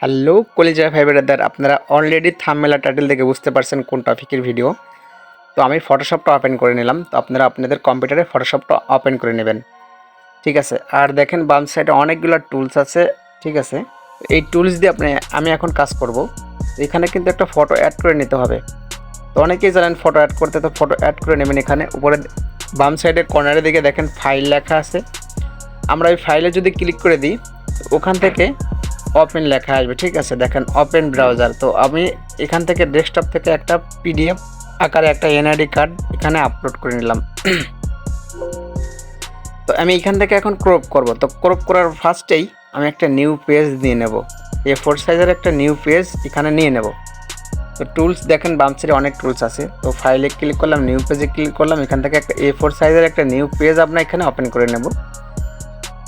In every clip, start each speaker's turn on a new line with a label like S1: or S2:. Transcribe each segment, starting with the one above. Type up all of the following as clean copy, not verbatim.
S1: Hello কলিজা ভাই brother, আপনারা অলরেডি থাম্বনেল আর টাইটেল দেখে বুঝতে পারছেন কোন টপিকের ভিডিও। তো আমি ফটোশপটা ওপেন করে নিলাম। তো আপনারা আপনাদের কম্পিউটারে ফটোশপটা ওপেন করে নেবেন, ঠিক আছে। আর দেখেন বাম সাইডে অনেকগুলো টুলস আছে, ঠিক আছে। এই টুলস দিয়ে আমি এখন কাজ করব। এখানে কিন্তু একটা ফটো অ্যাড করে নিতে হবে। তো অনেকেই জানেন ফটো অ্যাড করতে, তো ফটো অ্যাড করে নেবেন। এখানে উপরে বাম সাইডে কর্নারের দিকে দেখেন ফাইল লেখা আছে। আমরা এই ফাইলে যদি ক্লিক করে দিই, ওখান থেকে ওপেন লেখা আসবে, ঠিক আছে। দেখেন ওপেন ব্রাউজার। তো আমি এখান থেকে ডেস্কটপ থেকে একটা পিডিএফ আকারে একটা এনআইডি কার্ড এখানে আপলোড করে নিলাম। তো আমি এখান থেকে এখন ক্রপ করব। তো ক্রপ করার ফার্স্টেই আমি একটা নিউ পেজ নিয়ে নেব। A4 সাইজের একটা নিউ পেজ এখানে নিয়ে নেব। তো টুলস দেখেন বাম সাইডে অনেক টুলস আছে। তো ফাইলে ক্লিক করলাম, নিউ পেজে ক্লিক করলাম। এখান থেকে একটা A4 সাইজের একটা নিউ পেজ আমরা এখানে ওপেন করে নেব।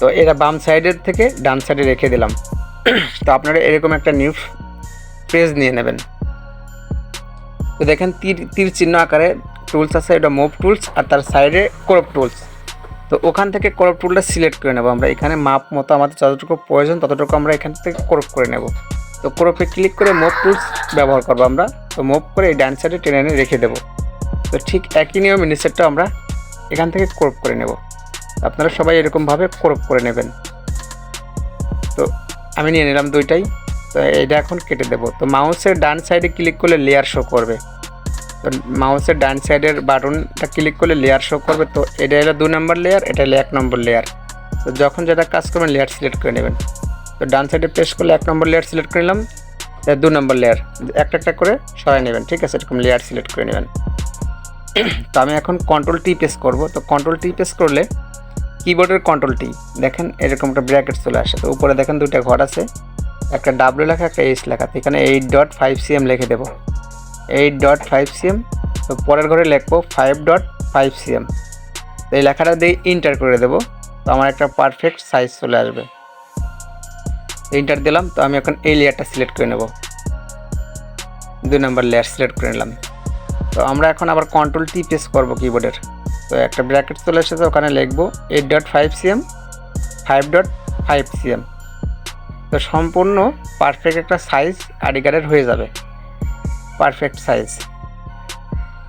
S1: তো এটা বাম সাইডের থেকে ডান সাইডে রেখে দিলাম। তো আপনারা এরকম একটা নিউ পেজ নিয়ে নেবেন। তো দেখেন তীর চিহ্ন আকারে টুলস আছে, এটা মুভ টুলস, আর তার সাইডে ক্রপ টুলস। তো ওখান থেকে ক্রপ টুলটা সিলেক্ট করে নেব আমরা। এখানে মাপ মতো আমাদের যতটুকু প্রয়োজন ততটুকু আমরা এখান থেকে ক্রপ করে নেব। তো ক্রপে ক্লিক করে মুভ টুলস ব্যবহার করবো আমরা। তো মুভ করে এই ডান সাইডে টেনে এনে রেখে দেবো। তো ঠিক একই নিয়মে নিচেরটা আমরা এখান থেকে ক্রপ করে নেব। আপনারা সবাই এরকমভাবে ক্রপ করে নেবেন। তো আমি নিয়ে নিলাম দুইটাই। তো এটা এখন কেটে দেবো। তো মাউসের ডান সাইডে ক্লিক করলে লেয়ার শো করবে। তো মাউসের ডান সাইডের বাটনটা ক্লিক করলে লেয়ার শো করবে। তো এটা হলো 2 নম্বর লেয়ার, এটা হলো 1 নম্বর লেয়ার। তো যখন যেটা কাজ করবেন লেয়ার সিলেক্ট করে নেবেন। তো ডান সাইডে প্রেস করলে 1 নম্বর লেয়ার সিলেক্ট করে নিলাম, 2 নম্বর লেয়ার একটা একটা করে সরাই নেবেন, ঠিক আছে। এরকম লেয়ার সিলেক্ট করে নেবেন। তো আমি এখন কন্ট্রোল টি প্রেস করবো। তো কন্ট্রোল টি প্রেস করলে কিবোর্ডের কন্ট্রোল টি দেখেন এরকম একটা ব্র্যাকেট চলে আসে। তো উপরে দেখেন দুইটা ঘর আছে, একটা ডাব্লিউ লেখা, একটা এইচ লেখা। তো এখানে 8.5 cm লিখে দেবো, 8.5 cm। তো পরের ঘরে লিখবো 5.5 cm। তো এই লেখাটা দিয়ে ইন্টার করে দেবো। তো আমার একটা পারফেক্ট সাইজ চলে আসবে। ইন্টার দিলাম। তো আমি এখন এই লেয়ারটা সিলেক্ট করে নেব, 2 নম্বর লেয়ার সিলেক্ট করে নিলাম। তো আমরা এখন আবার কন্ট্রোল টি প্রেস করবো কিবোর্ডের। তো একটা ব্র্যাকেট চলে এসেছে, ওখানে লিখবো 8.5 cm, 5.5 cm। তো সম্পূর্ণ পারফেক্ট একটা সাইজ আইডি কার্ডের হয়ে যাবে, পারফেক্ট সাইজ।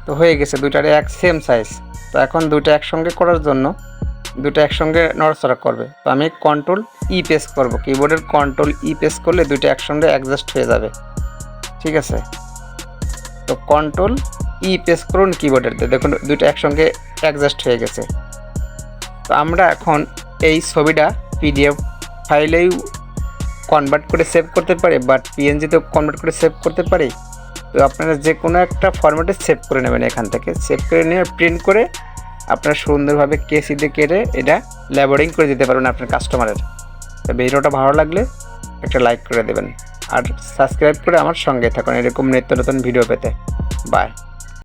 S1: তো হয়ে গেছে, দুইটার এক সেম সাইজ। তো এখন দুইটা একসঙ্গে করার জন্য দুটো একসঙ্গে নড়াচড়া করবে। তো আমি কন্ট্রোল ই প্রেস করবো, কিবোর্ডের কন্ট্রোল ই প্রেস করলে দুইটা একসঙ্গে অ্যাডজাস্ট হয়ে যাবে, ঠিক আছে। তো কন্ট্রোল ই প্রেস করুন কিবোর্ডের, দেখুন দুইটা একসঙ্গে অ্যাডজাস্ট হয়ে গেছে। তো আমরা এখন এই ছবিটা পিডিএফ ফাইলেই কনভার্ট করে সেভ করতে পারি, বাট পিএনজিতেও কনভার্ট করে সেভ করতে পারি। তো আপনারা যে কোনো একটা ফরম্যাটে সেভ করে নেবেন। এখান থেকে সেভ করে নিয়ে প্রিন্ট করে আপনারা সুন্দরভাবে কেসি দিয়ে কেটে এটা ল্যাবোরিং করে দিতে পারবেন আপনার কাস্টমারের। তো ভিডিওটা ভালো লাগলে একটা লাইক করে দেবেন, আর সাবস্ক্রাইব করে আমার সঙ্গে থাকুন এরকম নিত্য নতুন ভিডিও পেতে। বাই।